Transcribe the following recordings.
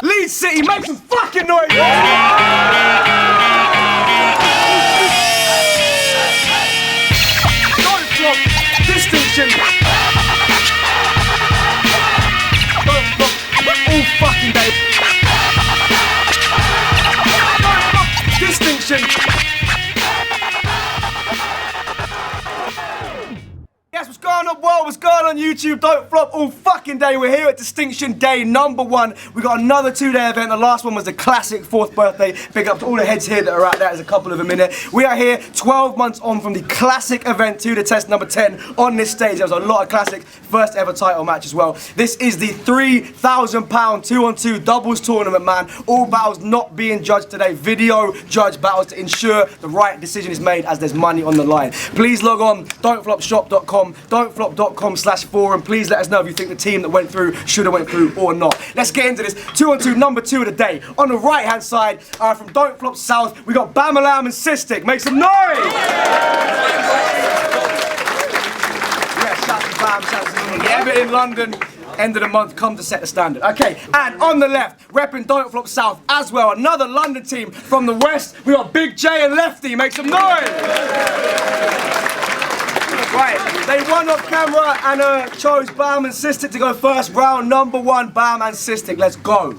Leeds City, make some fucking noise! Don't flop, distinction. Don't flop, all fucking day. Don't flop, distinction. Yes, what's going on, world? What's going on, YouTube? Don't flop all fucking day. We're here at Distinction Day #1. We got another 2-day event. The last one was the classic 4th birthday. Big up to all the heads here that are out there. There's a couple of them in it. We are here 12 months on from the classic event to the test number 10 on this stage. There was a lot of classic first ever title match as well. This is the £3,000 2-on-2 doubles tournament, man. All battles not being judged today. Video judge battles to ensure the right decision is made as there's money on the line. Please log on don'tflopshop.com, don'tflop.com/forum. Please let us know if you think the team that went through should have went through or not. Let's get into this 2-on-2 number 2 of the day. On the right hand side, from Don't Flop South, we got BAMALAM and Cystic. Make some noise! Yeah, shout to Bam, shout to Everett in London. End of the month, come to set the standard. Okay, and on the left, repping Don't Flop South as well, another London team. From the west, we got Big J and Lefty. Make some noise! Right, they won off camera and chose Bam and Cystic to go first. Round number 1, Bam and Cystic. Let's go.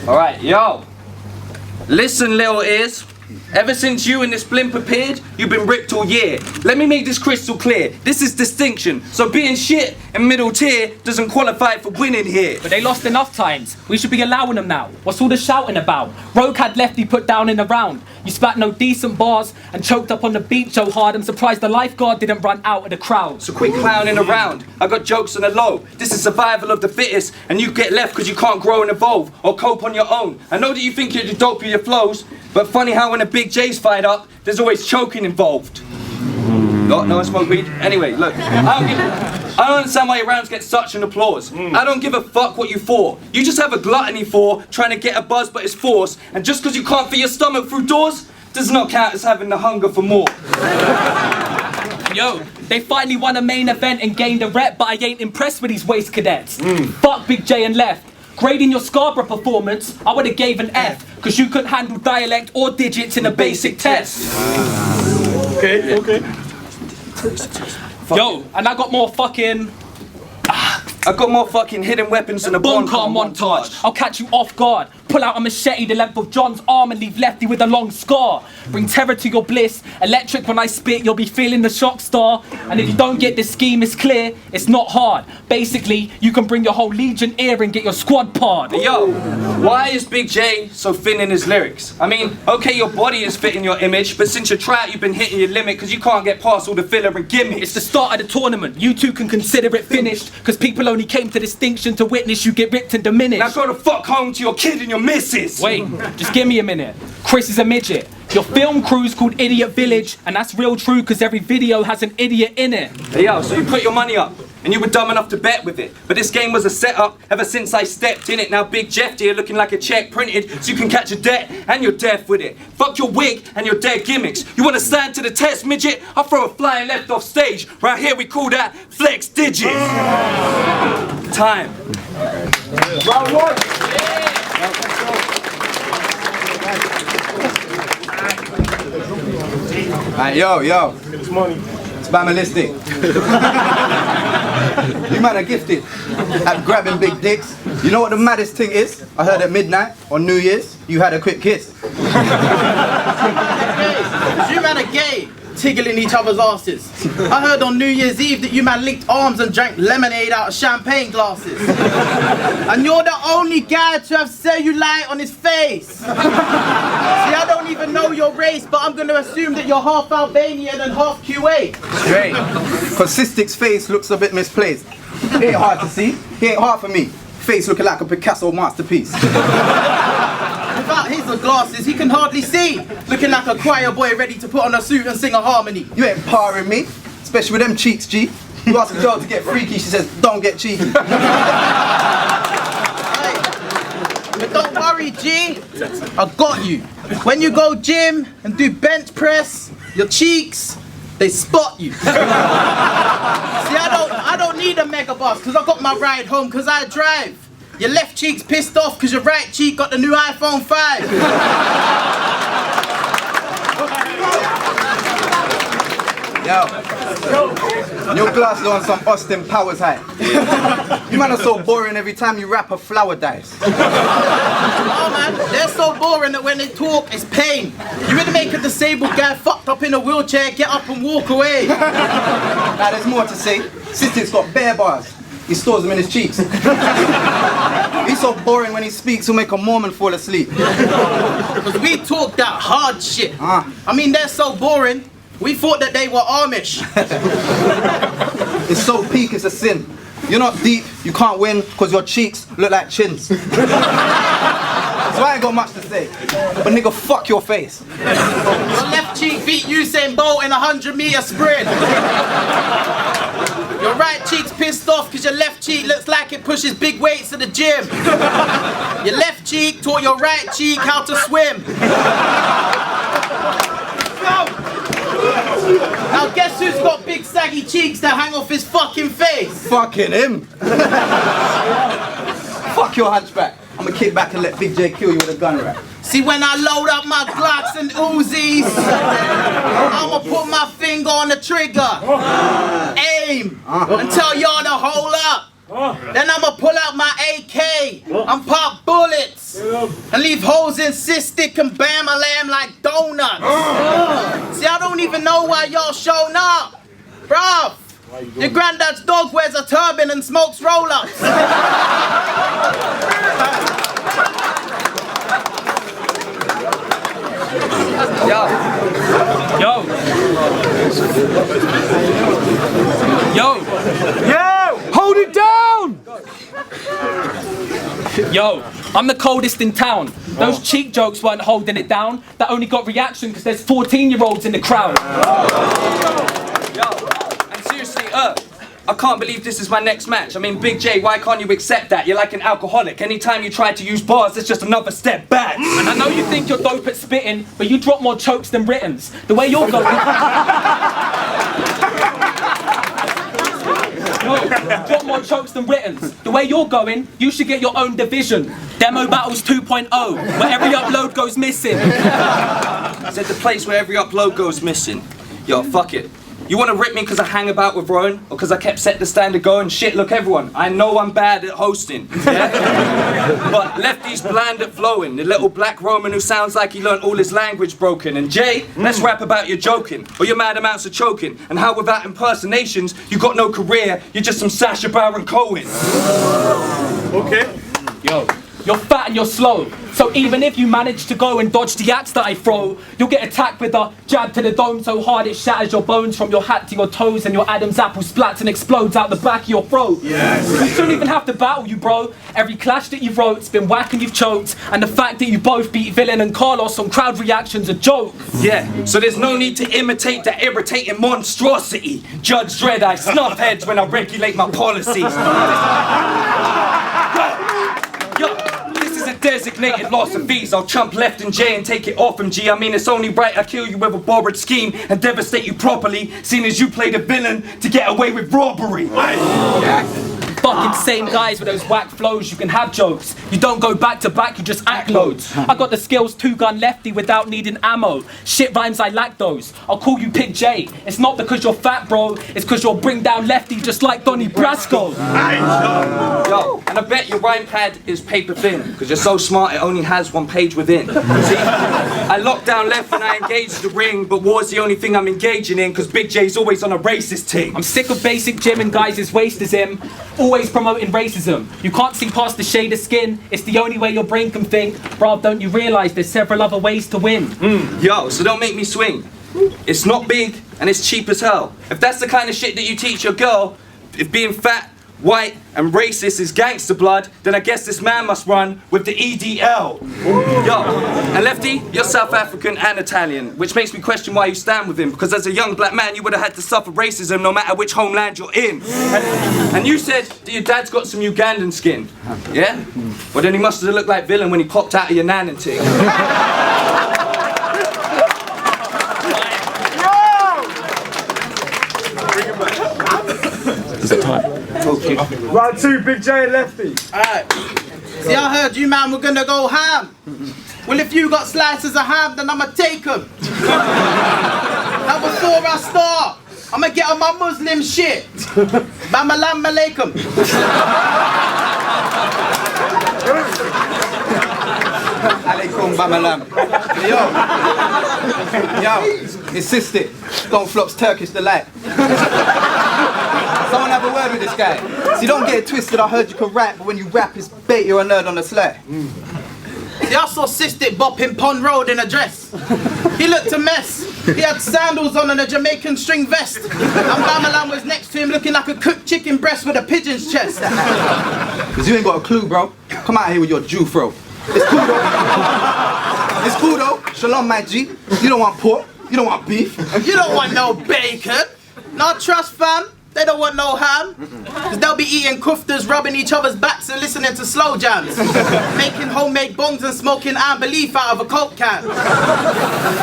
Alright, yo. Listen, little ears. Ever since you and this blimp appeared, you've been ripped all year. Let me make this crystal clear. This is distinction. So being shit and middle tier doesn't qualify for winning here. But they lost enough times. We should be allowing them now. What's all the shouting about? Rogue had Lefty put down in the round. You spat no decent bars and choked up on the beat so hard I'm surprised the lifeguard didn't run out of the crowd. So quit clowning around. I got jokes on the low. This is survival of the fittest, and you get left because you can't grow and evolve or cope on your own. I know that you think you're the dope of your flows, but funny how when a Big J's fired up, there's always choking involved. No one smoke weed? Anyway, look, I don't understand why your rounds get such an applause. I don't give a fuck what you for. You just have a gluttony for trying to get a buzz but it's force, and just because you can't fit your stomach through doors, does not count as having the hunger for more. Yo, they finally won a main event and gained a rep, but I ain't impressed with these waste cadets. Fuck Big J and Left. Grading your Scarborough performance, I would've gave an F, cause you couldn't handle dialect or digits in a basic test. Okay. Yo, and I got more fucking... I got more fucking hidden weapons than a Bonk car montage. I'll catch you off guard. Pull out a machete the length of John's arm and leave Lefty with a long scar. Bring terror to your bliss. Electric when I spit, you'll be feeling the shock star. And if you don't get this scheme, it's clear, it's not hard. Basically, you can bring your whole legion ear and get your squad pard. Yo, why is Big J so thin in his lyrics? I mean, okay, your body is fitting your image, but since you tried, you've been hitting your limit because you can't get past all the filler and gimmicks. It's the start of the tournament. You two can consider it finished, because people only came to Distinction to witness you get ripped and diminished. Now go the fuck home to your kid and your missus. Wait, just give me a minute. Chris is a midget. Your film crew's called Idiot Village, and that's real true because every video has an idiot in it. Hey yo, so you put your money up, and you were dumb enough to bet with it. But this game was a setup ever since I stepped in it. Now Big Jeff here looking like a check printed so you can catch a debt and you're deaf with it. Fuck your wig and your dead gimmicks. You wanna stand to the test, midget? I'll throw a flying left off stage. Right here we call that flex digits. Time. Round 1. Right, yo, It's money. it's Bamalistic. You man are gifted at grabbing big dicks. You know what the maddest thing is? I heard at midnight on New Year's, you had a quick kiss. You man are gay, tickling each other's asses. I heard on New Year's Eve that you man linked arms and drank lemonade out of champagne glasses. And you're the only guy to have cellulite on his face. See, I don't even know your race, but I'm gonna assume that you're half Albanian and half Kuwait. Straight. Cause Cystic's face looks a bit misplaced. It ain't hard to see. It ain't hard for me. Face looking like a Picasso masterpiece. Without his glasses, he can hardly see. Looking like a choir boy ready to put on a suit and sing a harmony. You ain't powering me, especially with them cheeks, G. You ask a girl to get freaky, she says, don't get cheeky. But don't worry, G, I got you. When you go gym and do bench press, your cheeks, they spot you. See, I don't need a mega bus, because I got my ride home, because I drive. Your left cheek's pissed off because your right cheek got the new iPhone 5. Yo, your glasses on some Austin Powers high. You man are so boring every time you rap a flower dice. Oh man, they're so boring that when they talk, it's pain. You really make a disabled guy fucked up in a wheelchair get up and walk away. Now there's more to say. Cystic's got bare bars. He stores them in his cheeks. He's so boring when he speaks, he'll make a Mormon fall asleep. Because we talk that hard shit. I mean, they're so boring. We thought that they were Amish. It's so peak, it's a sin. You're not deep, you can't win, because your cheeks look like chins. So I ain't got much to say. But nigga, fuck your face. Your left cheek beat Usain Bolt in a 100-meter sprint. Your right cheek's pissed off because your left cheek looks like it pushes big weights at the gym. Your left cheek taught your right cheek how to swim. Now guess who's got big saggy cheeks that hang off his fucking face? Fucking him. Fuck your hunchback. I'ma kick back and let Big J kill you with a gun rack. See, when I load up my Glocks and Uzis, I'ma put my finger on the trigger, aim, and tell y'all to hold up. Then I'ma pull out my AK and pop bullets and leave holes in Cystic and BAMALAM like donuts. See, I don't even know why y'all showing up. Bruv, your granddad's dog wears a turban and smokes roll-ups. Yo. Hold it down! Yo, I'm the coldest in town. Those cheek jokes weren't holding it down. That only got reaction because there's 14-year-olds in the crowd. Yo, and seriously, I can't believe this is my next match. I mean, Big J, why can't you accept that? You're like an alcoholic. Anytime you try to use bars, it's just another step back. And I know you think you're dope at spitting, but you drop more chokes than writtens. The way you're going... drop more chokes than writtens. The way you're going, you should get your own division. Demo Battles 2.0, where every upload goes missing. Said the place where every upload goes missing. Yo, fuck it. You want to rip me because I hang about with Rowan, or because I kept set the standard going? Shit, look everyone, I know I'm bad at hosting, yeah? But Lefty's bland at flowing, the little black Roman who sounds like he learnt all his language broken. And Jay, let's rap about your joking, or your mad amounts of choking, and how without impersonations, you got no career, you're just some Sacha Baron Cohen. Okay. Yo, you're fat and you're slow. So even if you manage to go and dodge the axe that I throw, you'll get attacked with a jab to the dome so hard it shatters your bones from your hat to your toes, and your Adam's apple splats and explodes out the back of your throat. Yes. You shouldn't even have to battle, you bro. Every clash that you wrote's been whack and you've choked, and the fact that you both beat Villain and Carlos on crowd reaction's a joke. Yeah, so there's no need to imitate that irritating monstrosity. Judge Dredd, I snuff heads when I regulate my policies. Yo, this is a designated loss of fees. I'll chump Left and J and take it off him, G. I mean, it's only right I kill you with a borrowed scheme and devastate you properly, seeing as you play the villain to get away with robbery. Fucking same guys with those whack flows, you can have jokes. You don't go back to back, you just act loads. I got the skills two-gun Lefty without needing ammo. Shit rhymes, I lack those. I'll call you Big J. It's not because you're fat, bro. It's because you'll bring down Lefty just like Donnie Brasco. Yo, and I bet your rhyme pad is paper thin, because you're so smart it only has one page within. See, I locked down Left and I engaged the ring, but war's the only thing I'm engaging in, because Big J's always on a racist team. I'm sick of basic gym and guys as waste as him, always promoting racism. You can't see past the shade of skin, it's the only way your brain can think. Bruv, don't you realise there's several other ways to win? Yo, so don't make me swing. It's not big and it's cheap as hell. If that's the kind of shit that you teach your girl, if being fat, white and racist is gangster blood, then I guess this man must run with the EDL. Yo, and Lefty, you're South African and Italian, which makes me question why you stand with him, because as a young black man you would have had to suffer racism no matter which homeland you're in. And you said that your dad's got some Ugandan skin, yeah? Well then he must have looked like Villain when he popped out of your nan and ting. Round two, Big J and Lefty. Alright. See, I heard you man were gonna go ham. Well, if you got slices of ham, then I'ma take them. Now before I start, I'ma get on my Muslim shit. BAMALAM alaikum. Alaikum BAMALAM. Yo, it's Cystic. Don't Flop's Turkish delight. Someone have a word with this guy. See, don't get it twisted, I heard you can rap, but when you rap, it's bait, you're a nerd on the sly. See, I saw Cystic bopping Pond Road in a dress. He looked a mess. He had sandals on and a Jamaican string vest. And BAMALAM was next to him looking like a cooked chicken breast with a pigeon's chest. Cause you ain't got a clue, bro. Come out here with your Jew throw. It's cool though. It's cool though. Shalom, my G. You don't want pork. You don't want beef. You don't want no bacon. No trust, fam. They don't want no ham. Cause they'll be eating kuftas, rubbing each other's backs and listening to slow jams. Making homemade bongs and smoking amber leaf out of a Coke can.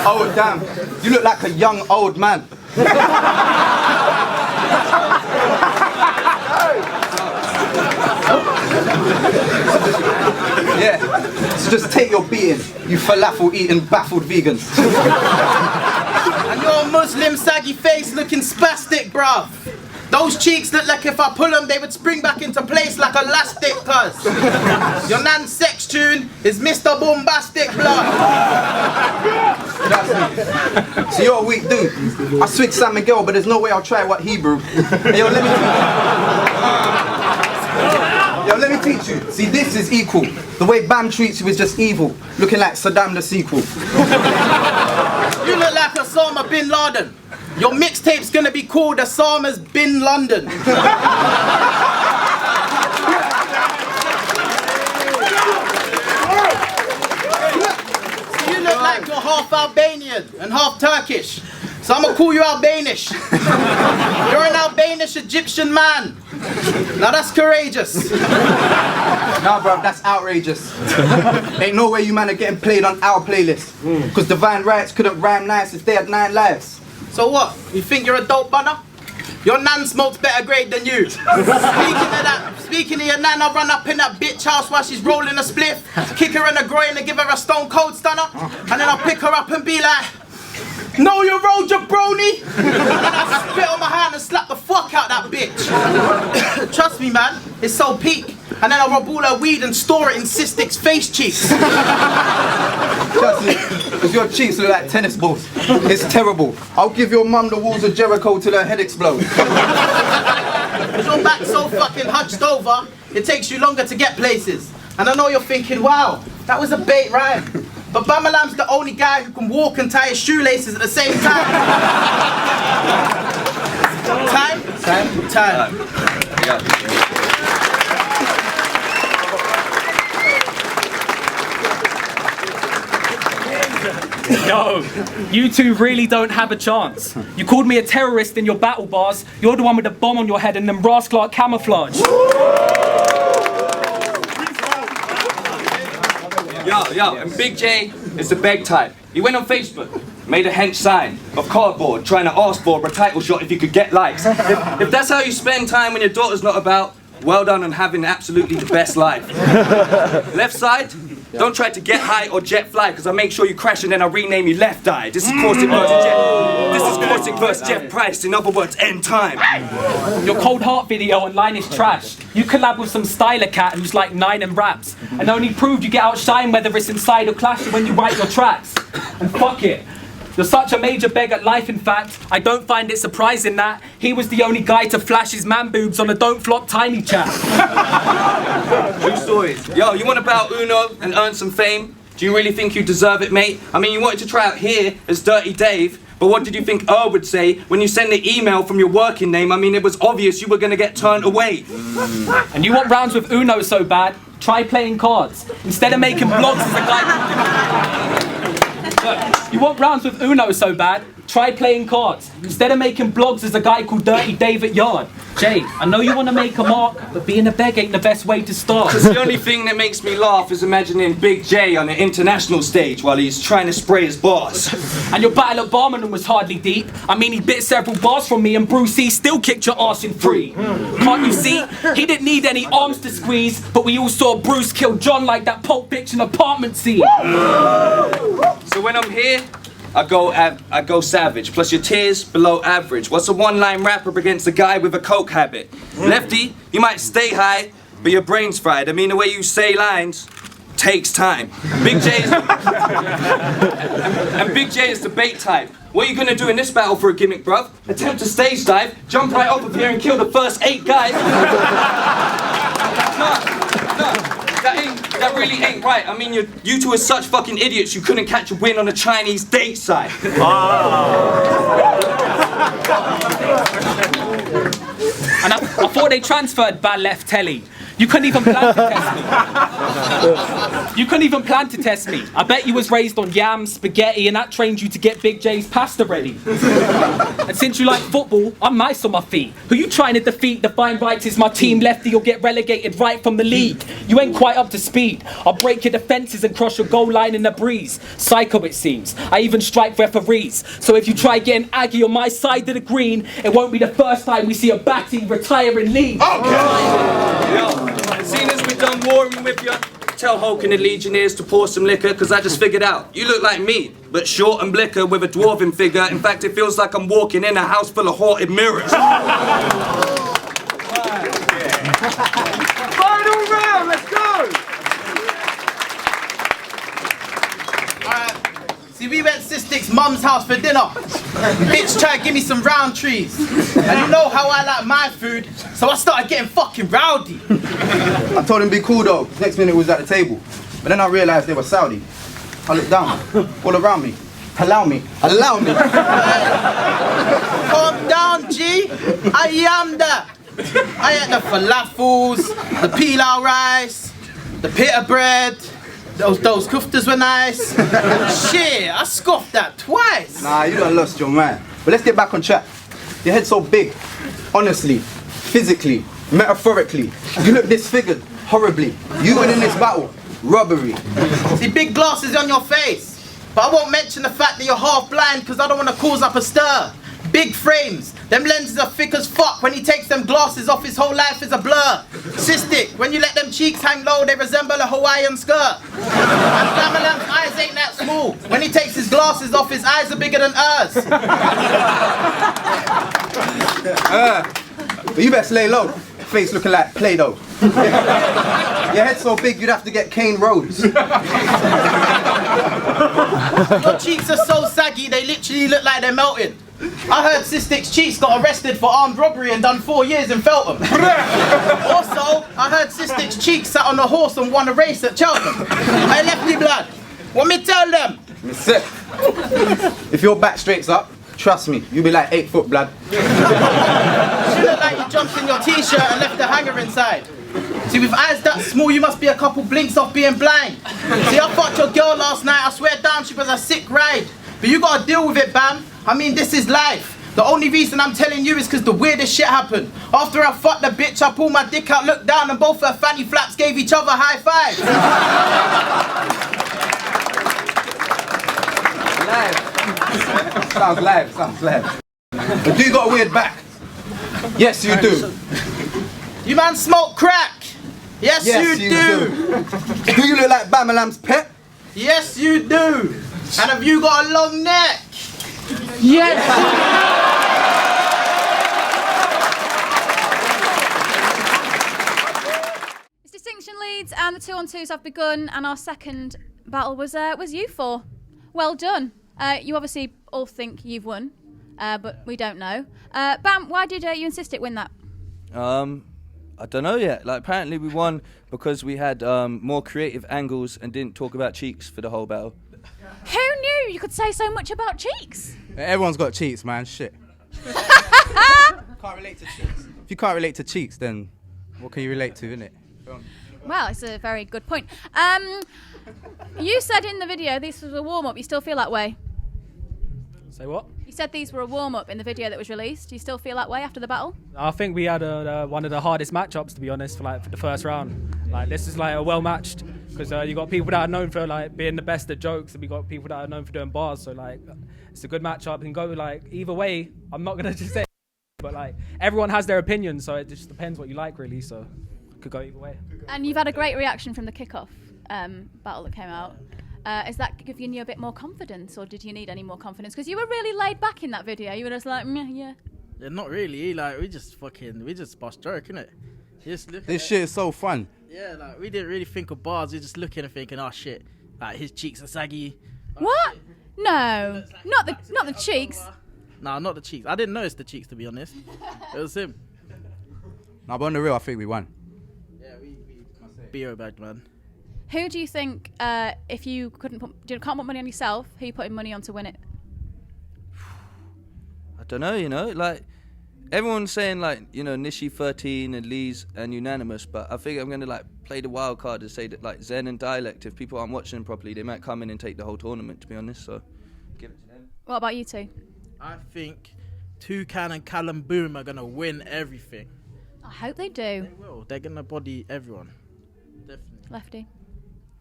Oh, damn. You look like a young old man. Yeah, so just take your beating, you falafel-eating, baffled vegans. And your Muslim saggy face looking spastic, bruv. Those cheeks look like if I pull them, they would spring back into place like elastic, cuz. Your nan's sex tune is Mr. Bombastic, blood. That's me. So you're a weak dude. I switch San Miguel, but there's no way I'll try what Hebrew. Hey, yo, let me teach you. See, this is equal. The way Bam treats you is just evil. Looking like Saddam the sequel. You look like Osama bin Laden. Your mixtape's gonna be called Osama's Bin London. You look like you're half Albanian and half Turkish. So I'm gonna call you Albanish. You're an Albanish Egyptian man. Now that's courageous. Nah, bruv, that's outrageous. Ain't no way you man are getting played on our playlist. Cause Divine Rights couldn't rhyme nice if they had 9 lives. So what? You think you're a dope bunner? Your nan smokes better grade than you. Speaking of your nan, I'll run up in that bitch house while she's rolling a spliff, kick her in the groin and give her a stone cold stunner, and then I'll pick her up and be like, "Know your road, jabroni!" And I spit on my hand and slap the fuck out that bitch. Trust me, man, it's so peak. And then I'll rob all her weed and store it in Cystic's face cheeks. Trust me, cause your cheeks look like tennis balls. It's terrible. I'll give your mum the walls of Jericho till her head explodes. Cause your back's so fucking hunched over, it takes you longer to get places. And I know you're thinking, wow, that was a bait rhyme. But BAMALAM's the only guy who can walk and tie his shoelaces at the same time. Time. Yeah. Yo, you two really don't have a chance. You called me a terrorist in your battle bars. You're the one with the bomb on your head and them Ross Clark camouflage. Yo, and Big J is the beg type. He went on Facebook, made a hench sign of cardboard, trying to ask for a title shot if you could get likes. If that's how you spend time when your daughter's not about, well done on having absolutely the best life. Left side, don't try to get high or jet fly, because I make sure you crash and then I rename you Left Eye. This is Caustic versus Jeff. This is Caustic versus Jeff Price. In other words, end time. Your Cold Heart video online is trash. You collab with some styler cat who's like 9 and raps, and only proved you get outshined whether it's inside or clash when you write your tracks. And fuck it. You're such a major beg at life, in fact, I don't find it surprising that he was the only guy to flash his man boobs on a Don't Flop Tiny chat. True stories. Yo, you want to bout Uno and earn some fame? Do you really think you deserve it, mate? I mean, you wanted to try out here as Dirty Dave, but what did you think Earl would say when you send the email from your working name? I mean, it was obvious you were going to get turned away. And you want rounds with Uno so bad? Try playing cards. Instead of making blogs as a guy... Look, you want rounds with Uno so bad? try playing cards. Instead of making blogs, there's a guy called Dirty Dave at Yard. Jay, I know you want to make a mark, but being a beg ain't the best way to start. Cause the only thing that makes me laugh is imagining Big J on an international stage while he's trying to spray his bars. And your battle at BAMALAM was hardly deep. I mean, he bit several bars from me and Bruce E still kicked your ass in 3. Can't you see? He didn't need any arms to squeeze, but we all saw Bruce kill John like that Pulp Fiction apartment scene. So when I'm here, I go savage. Plus your tears below average. What's a one-line rapper against a guy with a coke habit? Lefty, you might stay high, but your brain's fried. I mean, the way you say lines takes time. Big J is and Big J is the bait type. What are you gonna do in this battle for a gimmick, bruv? Attempt to stage dive, jump right off of here and kill the first 8 guys? No. That really ain't right. I mean, you two are such fucking idiots you couldn't catch a win on a Chinese date site. And I thought they transferred Bad Left Telly. You couldn't even plan to test me. You couldn't even plan to test me. I bet you was raised on yams, spaghetti, and that trained you to get Big J's pasta ready. And since you like football, I'm nice on my feet. Who you trying to defeat? Define rights is my team. Lefty, you'll get relegated right from the league. You ain't quite up to speed. I'll break your defences and cross your goal line in the breeze. Psycho, it seems. I even strike referees. So if you try getting Aggie on my side of the green, it won't be the first time we see a batty retire and leave. Yo, seeing as we're done warring with you, tell Hulk and the Legionnaires to pour some liquor, because I just figured out, you look like me, but short and blicker with a dwarven figure. In fact, it feels like I'm walking in a house full of haunted mirrors. Final round, let's go! See, we went Cystic's mum's house for dinner. Bitch tried to give me some round trees. And you know how I like my food, so I started getting fucking rowdy. I told him be cool though. Next minute we was at the table. But then I realised they were Saudi. I looked down, all around me. Allow me. Calm down, G. I am that. I ate the falafels, the pilau rice, the pita bread. Those kuftas were nice. Shit, I scoffed that twice. Nah, you done lost your mind. But let's get back on track. Your head's so big. Honestly, physically, metaphorically. You look disfigured, horribly. You win in this battle. Robbery. See, big glasses on your face. But I won't mention the fact that you're half blind because I don't want to cause up a stir. Big frames. Them lenses are thick as fuck. When he takes them glasses off, his whole life is a blur. Cystic, when you let them cheeks hang low, they resemble a Hawaiian skirt. And BAMALAM's eyes ain't that small. When he takes his glasses off, his eyes are bigger than hers. But you better lay low. Face looking like Play-Doh. Your head's so big you'd have to get cane roads. Your cheeks are so saggy, they literally look like they're melting. I heard Cystic's cheeks got arrested for armed robbery and done 4 years in Feltham. Also, I heard Cystic's cheeks sat on a horse and won a race at Cheltenham. Hey, Lefty blood, what me tell them? If your back straight's up, trust me, you'll be like 8 foot blood. She looked like you jumped in your t-shirt and left the hanger inside. See, with eyes that small, you must be a couple blinks off being blind. See, I fucked your girl last night, I swear down she was a sick ride. But you gotta deal with it, Bam. I mean, this is life. The only reason I'm telling you is because the weirdest shit happened. After I fucked the bitch, I pulled my dick out, looked down, and both her fanny flaps gave each other high fives. Live. Sounds live. But do you got a weird back? Yes, you do. You man smoke crack. Yes, you do. Do you look like BAMALAM's pet? Yes, you do. And have you got a long neck? Yes! It's Distinction leads and the 2-on-2s have begun, and our second battle was you four. Well done. You obviously all think you've won, but we don't know. Bam, why did you and Cystic win that? I don't know yet. Like, apparently we won because we had more creative angles and didn't talk about cheeks for the whole battle. Who knew you could say so much about cheeks? Everyone's got cheeks, man. Shit. Can't relate to cheeks. If you can't relate to cheeks, then what can you relate to, innit? Well, it's a very good point. You said in the video this was a warm-up. You still feel that way? Say what? You said these were a warm-up in the video that was released. Do you still feel that way after the battle? I think we had one of the hardest matchups, to be honest, for the first round. Like, this is like a well-matched, because you got people that are known for like being the best at jokes, and we got people that are known for doing bars. So like, it's a good matchup. It can go like either way. I'm not gonna just say, but like everyone has their opinion, so it just depends what you like, really. So it could go either way. And you've had a great reaction from the kickoff battle that came out. Is that giving you a bit more confidence, or did you need any more confidence? Because you were really laid back in that video. You were just like, yeah. Yeah, not really. Like, we just bust joke, innit? This shit is so fun. Yeah, like, we didn't really think of bars. We just looking and thinking, oh shit, like his cheeks are saggy. What? No, not the cheeks. Nah, not the cheeks. I didn't notice the cheeks, to be honest. It was him. Nah, but on the real, I think we won. Yeah, we BO bagged, man. Who do you think, if you can't put money on yourself, who are you putting money on to win it? I don't know, you know, like everyone's saying like, you know, Nishi 13 and Lee's and unanimous, but I think I'm going to like play the wild card and say that like Zen and Dialect, if people aren't watching them properly, they might come in and take the whole tournament, to be honest, so give it to them. What about you two? I think Toucan and Callum Boom are going to win everything. I hope they do. They will. They're going to body everyone. Definitely. Lefty.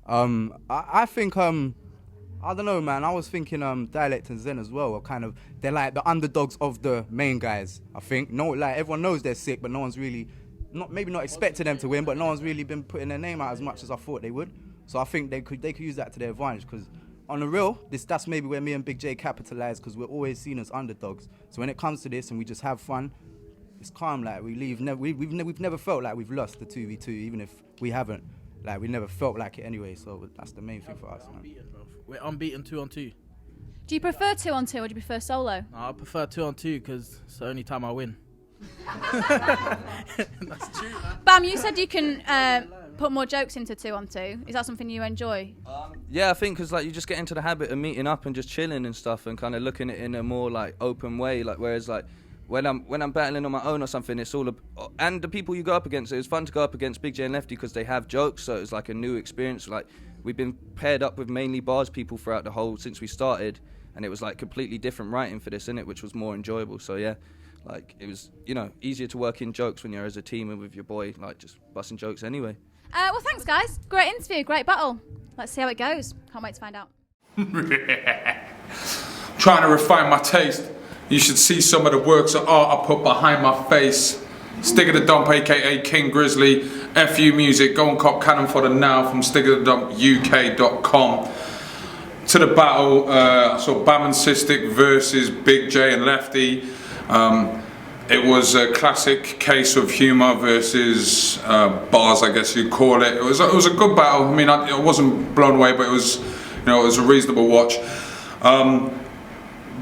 I think I don't know, man. I was thinking Dialect and Zen as well are they're like the underdogs of the main guys. I think like everyone knows they're sick, but no one's really maybe not expecting them to win, but no one's really been putting their name out as much as I thought they would. So I think they could use that to their advantage, because on the real, that's maybe where me and Big J capitalize, because we're always seen as underdogs. So when it comes to this and we just have fun, it's calm. Like we've never felt like we've lost the 2v2, even if we haven't. Like, we never felt like it anyway, so that's the main thing for us, man. We're unbeaten 2-on-2. Do you prefer 2-on-2 or do you prefer solo? No, I prefer 2-on-2 because it's the only time I win. That's true, man. Bam, you said you can put more jokes into 2-on-2. Is that something you enjoy? Yeah, I think because like you just get into the habit of meeting up and just chilling and stuff and kind of looking at it in a more like open way. Like, whereas like when I'm battling on my own or something, it's all and the people you go up against. It was fun to go up against Big J and Lefty because they have jokes, so it's like a new experience. Like, we've been paired up with mainly bars people throughout the whole since we started, and it was like completely different writing for this, innit, which was more enjoyable. So yeah, like it was, you know, easier to work in jokes when you're as a team and with your boy, like just busting jokes anyway. Well, thanks guys. Great interview, great battle. Let's see how it goes. Can't wait to find out. Trying to refine my taste. You should see some of the works of art I put behind my face. Stick of the Dump, aka King Grizzly, FU Music, go and cop Cannon for the Now from stickofthedumpuk.com. To the battle, I saw BAMALAM and Cystic versus Big J and Lefty. It was a classic case of humour versus bars, I guess you'd call it. It was a good battle. I mean, I wasn't blown away, but it was, you know, it was a reasonable watch.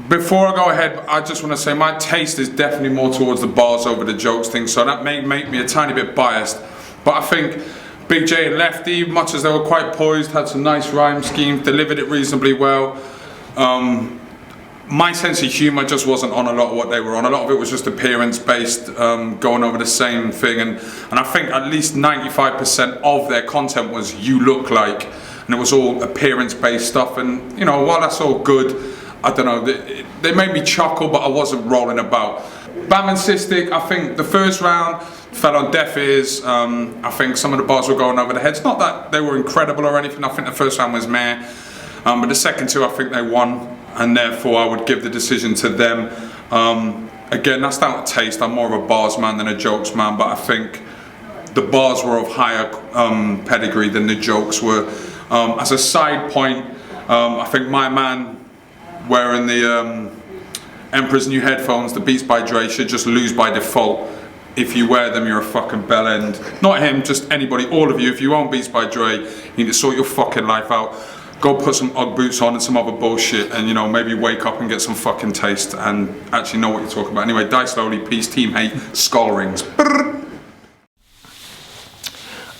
Before I go ahead, I just want to say my taste is definitely more towards the bars over the jokes thing, so that may make me a tiny bit biased. But I think Big J and Lefty, much as they were quite poised, had some nice rhyme schemes, delivered it reasonably well. My sense of humour just wasn't on a lot of what they were on. A lot of it was just appearance-based, going over the same thing, and I think at least 95% of their content was "you look like," and it was all appearance-based stuff. And you know, while that's all good, I don't know, they made me chuckle, but I wasn't rolling about. BAMALAM and Cystic, I think the first round fell on deaf ears. I think some of the bars were going over the heads. Not that they were incredible or anything, I think the first round was meh. But the second two, I think they won, and therefore I would give the decision to them. Again, that's down to taste. I'm more of a bars man than a jokes man, but I think the bars were of higher pedigree than the jokes were. As a side point, I think my man wearing the Emperor's New headphones, the Beats by Dre, should just lose by default. If you wear them, you're a fucking bell end. Not him, just anybody, all of you. If you own Beats by Dre, you need to sort your fucking life out. Go put some Ugg boots on and some other bullshit, and you know, maybe wake up and get some fucking taste and actually know what you're talking about. Anyway, die slowly, peace, team hate, skull rings.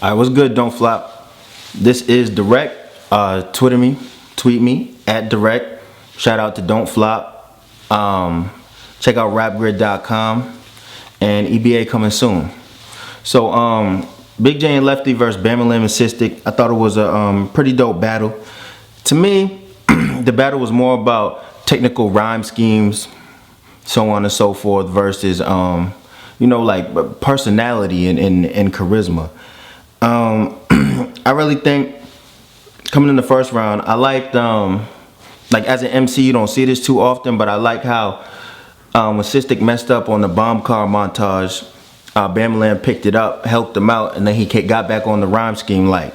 Alright, what's good, Don't Flop? This is Direct. Tweet me at Direct. Shout out to Don't Flop. Check out rapgrid.com and EBA coming soon. So Big J and Lefty versus BAMALAM and Cystic. I thought it was a pretty dope battle. To me, the battle was more about technical rhyme schemes, so on and so forth, versus you know, like personality and charisma. I really think coming in the first round, I liked like as an MC, you don't see this too often, but I like how when Cystic messed up on the bomb car montage, BAMALAM picked it up, helped him out, and then he got back on the rhyme scheme. Like,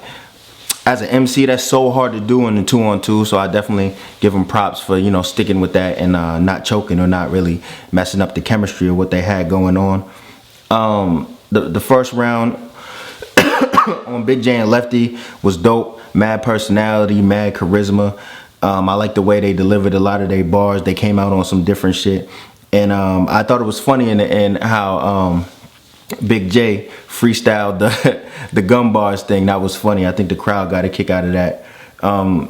as an MC, that's so hard to do in the 2-on-2, so I definitely give him props for, you know, sticking with that and not choking or not really messing up the chemistry of what they had going on. The first round on Big J and Lefty was dope. Mad personality, mad charisma. I like the way they delivered a lot of their bars. They came out on some different shit. And I thought it was funny in the end how Big J freestyled the gun bars thing. That was funny. I think the crowd got a kick out of that.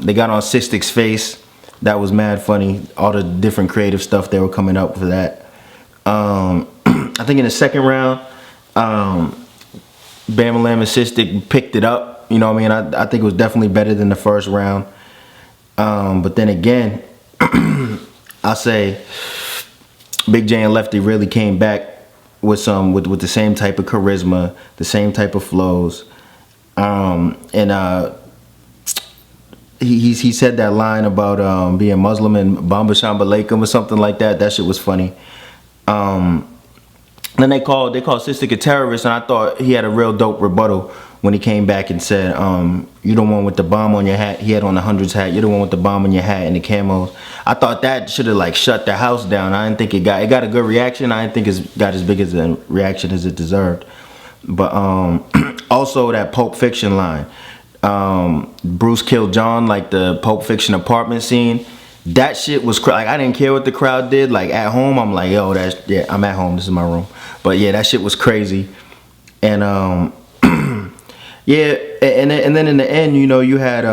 They got on Cystic's face. That was mad funny. All the different creative stuff they were coming up for that. I think in the second round, BAMALAM and Cystic picked it up. You know what I mean? I think it was definitely better than the first round. But then again, I say Big J and Lefty really came back with the same type of charisma, the same type of flows. He said that line about being Muslim and Bamba Shamba Lakum or something like that. That shit was funny. Then they called Cystic a terrorist, and I thought he had a real dope rebuttal when he came back and said, "You the one with the bomb on your hat." He had on the hundreds hat. "You're the one with the bomb on your hat and the camos." I thought that should have like shut the house down. I didn't think it got a good reaction. I didn't think it got as big as a reaction as it deserved. But also that Pulp Fiction line, Bruce killed John, like the Pulp Fiction apartment scene. That shit was like, I didn't care what the crowd did. Like at home, I'm like, yo, yeah, I'm at home. This is my room. But yeah, that shit was crazy. And yeah, and then in the end, you know, you had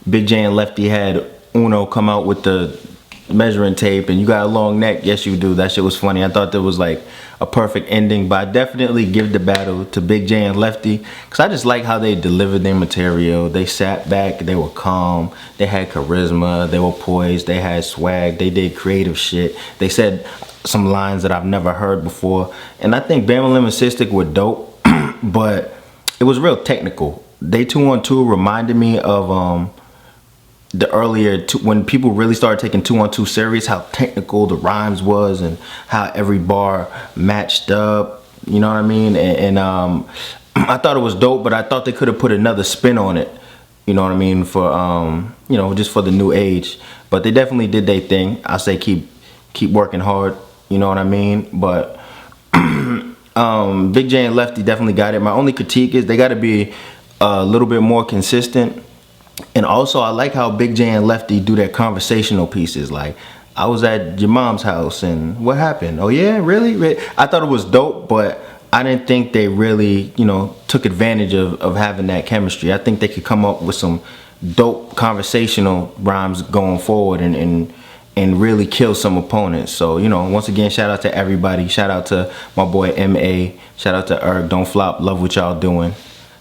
Big J and Lefty had Uno come out with the measuring tape, and you got a long neck. Yes, you do. That shit was funny. I thought that was like a perfect ending, but I definitely give the battle to Big J and Lefty because I just like how they delivered their material. They sat back, they were calm, they had charisma, they were poised, they had swag, they did creative shit. They said some lines that I've never heard before, and I think BAMALAM and Cystic were dope, but it was real technical. They 2-on-2 reminded me of the earlier when people really started taking 2-on-2 serious, how technical the rhymes was and how every bar matched up, you know what I mean? And I thought it was dope, but I thought they could have put another spin on it, you know what I mean, for you know, just for the new age. But they definitely did their thing. I say keep working hard, you know what I mean? But Big J and Lefty definitely got it. My only critique is they got to be a little bit more consistent. And also, I like how Big J and Lefty do their conversational pieces. Like, I was at your mom's house, and what happened? Oh yeah, really? I thought it was dope, but I didn't think they really, you know, took advantage of having that chemistry. I think they could come up with some dope conversational rhymes going forward and really kill some opponents. So, you know, once again, shout out to everybody. Shout out to my boy M.A. Shout out to Erg. Don't flop. Love what y'all doing.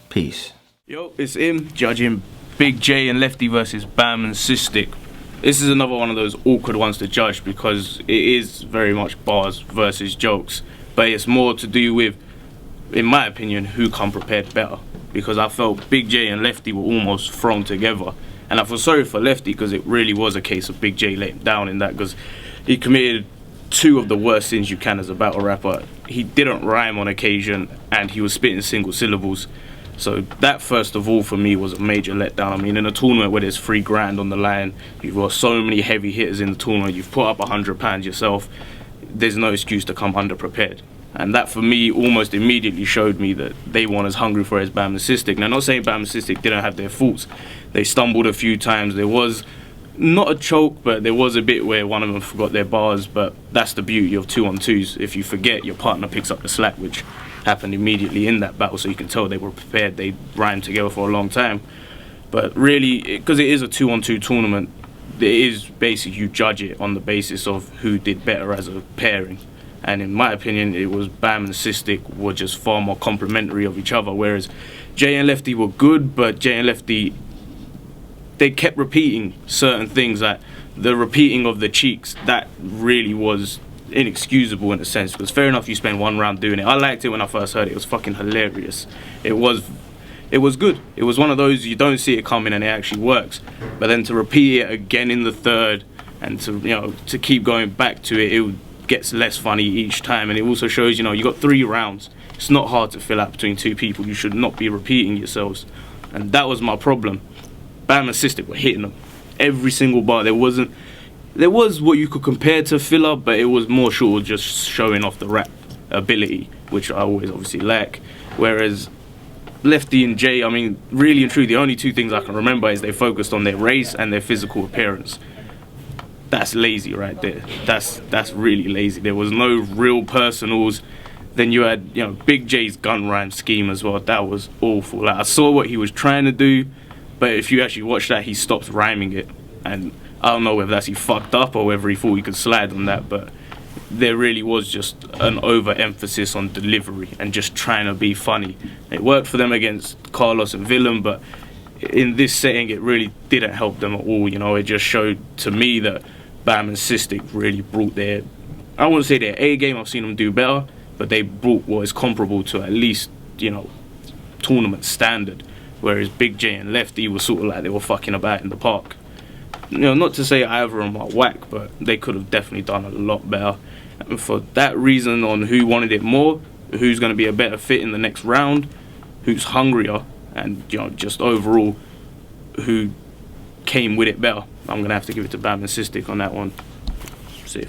Peace. Yo, it's him judging Big J and Lefty versus Bam and Cystic. This is another one of those awkward ones to judge because it is very much bars versus jokes, but it's more to do with, in my opinion, who come prepared better. Because I felt Big J and Lefty were almost thrown together, and I feel sorry for Lefty because it really was a case of Big J let him down in that, because he committed two of the worst sins you can as a battle rapper. He didn't rhyme on occasion, and he was spitting single syllables. So that, first of all, for me was a major letdown. I mean, in a tournament where there's $3 grand on the line, you've got so many heavy hitters in the tournament, you've put up £100 yourself, there's no excuse to come underprepared. And that, for me, almost immediately showed me that they weren't as hungry for as Bam and Cystic. Now, not saying Bam and Cystic didn't have their faults. They stumbled a few times. There was not a choke, but there was a bit where one of them forgot their bars. But that's the beauty of 2-on-2s. If you forget, your partner picks up the slack, which happened immediately in that battle, so you can tell they were prepared. They rhymed together for a long time. But really, because it is a 2-on-2 tournament, it is basically you judge it on the basis of who did better as a pairing. And in my opinion, it was Bam and Cystic were just far more complimentary of each other, whereas J and Lefty were good, but J and Lefty, they kept repeating certain things that the repeating of the cheeks, that really was inexcusable in a sense, because fair enough you spend one round doing it. I liked it when I first heard it. It was fucking hilarious. It was good. It was one of those you don't see it coming and it actually works. But then to repeat it again in the third and to keep going back to it, it gets less funny each time. And it also shows, you got 3 rounds. It's not hard to fill out between 2 people. You should not be repeating yourselves. And that was my problem. Bam and Cystic were hitting them every single bar. There was what you could compare to filler, but it was more sort of just showing off the rap ability, which I always obviously lack. Whereas Lefty and J, I mean, really and truly, the only 2 things I can remember is they focused on their race and their physical appearance. That's lazy right there. That's really lazy. There was no real personals. Then you had, Big J's gun rhyme scheme as well. That was awful. Like, I saw what he was trying to do, but if you actually watch that, he stops rhyming it. And I don't know whether that's he fucked up or whether he thought he could slide on that, but there really was just an overemphasis on delivery and just trying to be funny. It worked for them against Carlos and Willem, but in this setting it really didn't help them at all. It just showed to me that Bam and Cystic really brought their, I wouldn't say their A game, I've seen them do better, but they brought what is comparable to at least, tournament standard, whereas Big J and Lefty was sort of like they were fucking about in the park. Not to say either of them are whack, but they could have definitely done a lot better. And for that reason, on who wanted it more, who's going to be a better fit in the next round, who's hungrier, and just overall who came with it better, I'm going to have to give it to Bam and Cystic on that one. See.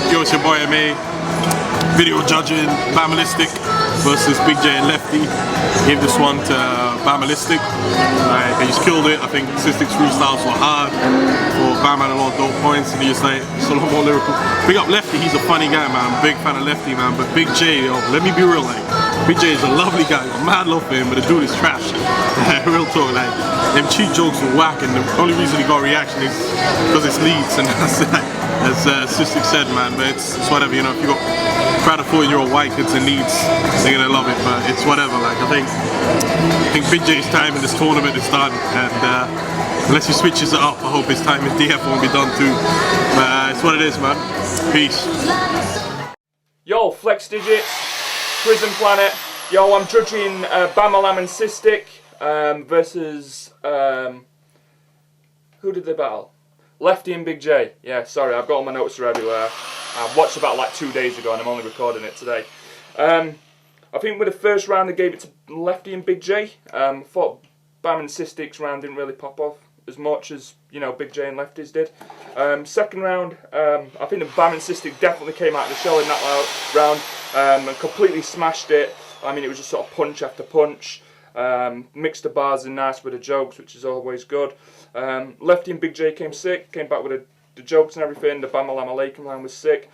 Yo, it's your boy MA. Video judging BAMAListic versus Big J and Lefty. Gave this one to BAMAListic. They just killed it. I think Cystic's freestyles were hard. For Bam had a lot of dope points, and he's like, it's a lot more lyrical. Big up Lefty, he's a funny guy, man. I'm a big fan of Lefty, man. But Big J, let me be real, Big J is a lovely guy. I'm mad love for him, but the dude is trash. Real talk, them cheat jokes were whack, and the only reason he got a reaction is because it's Leeds, and that's as Cystic said, man. But it's whatever, if you got crowd of 14-year-old white kids in Leeds, they're gonna love it. But it's whatever. I think Big J's time in this tournament is done, and unless he switches it up, I hope his time in DF won't be done too. But it's what it is, man. Peace. Yo, Flex Digits, Prison Planet. Yo, I'm judging BAMALAM and Cystic versus who did they battle? Lefty and Big J. Yeah, sorry, I've got all my notes everywhere. I watched about 2 days ago and I'm only recording it today. I think with the first round I gave it to Lefty and Big J. Thought Bam and Cystic's round didn't really pop off as much as Big J and Lefty's did. Second round, I think the Bam and Cystic definitely came out of the shell in that round and completely smashed it. I mean, it was just sort of punch after punch. Mixed the bars in nice with the jokes, which is always good. Lefty and Big J came back with the jokes and everything. The BAMALAM Aleikum line was sick.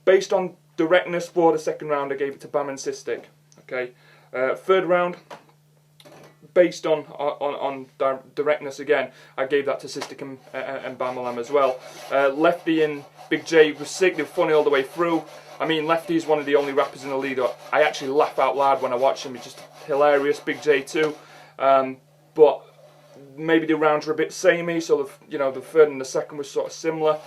Based on directness for the second round, I gave it to Bam and Cystic. Okay. Third round, based on directness again, I gave that to Cystic and BAMALAM as well. Lefty and Big J was sick. They were funny all the way through. I mean, Lefty is one of the only rappers in the league that I actually laugh out loud when I watch him. He's just hilarious. Big J too. But maybe the rounds were a bit samey, so the third and the second was sort of similar.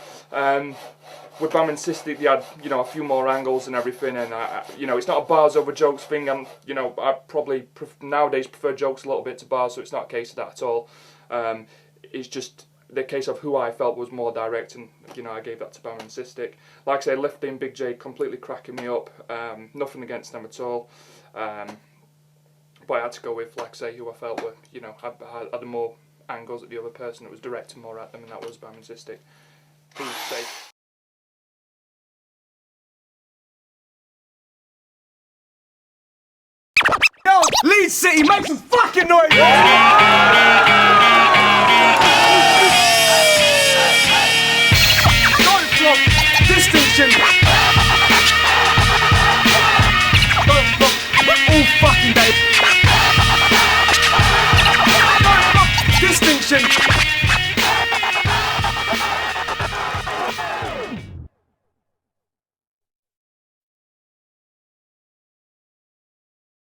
With Bam and Cystic, they had a few more angles and everything, and it's not a bars over jokes thing. I probably nowadays prefer jokes a little bit to bars, so it's not a case of that at all. It's just the case of who I felt was more direct, and I gave that to Bam and Cystic. Like I say, Lefty and Big J completely cracking me up. Nothing against them at all. But I had to go with, like I say, who I felt were, had more angles at the other person that was directing more at them, and that was Bam and Cystic. Who's safe? Yo, Leeds City, make some fucking noise!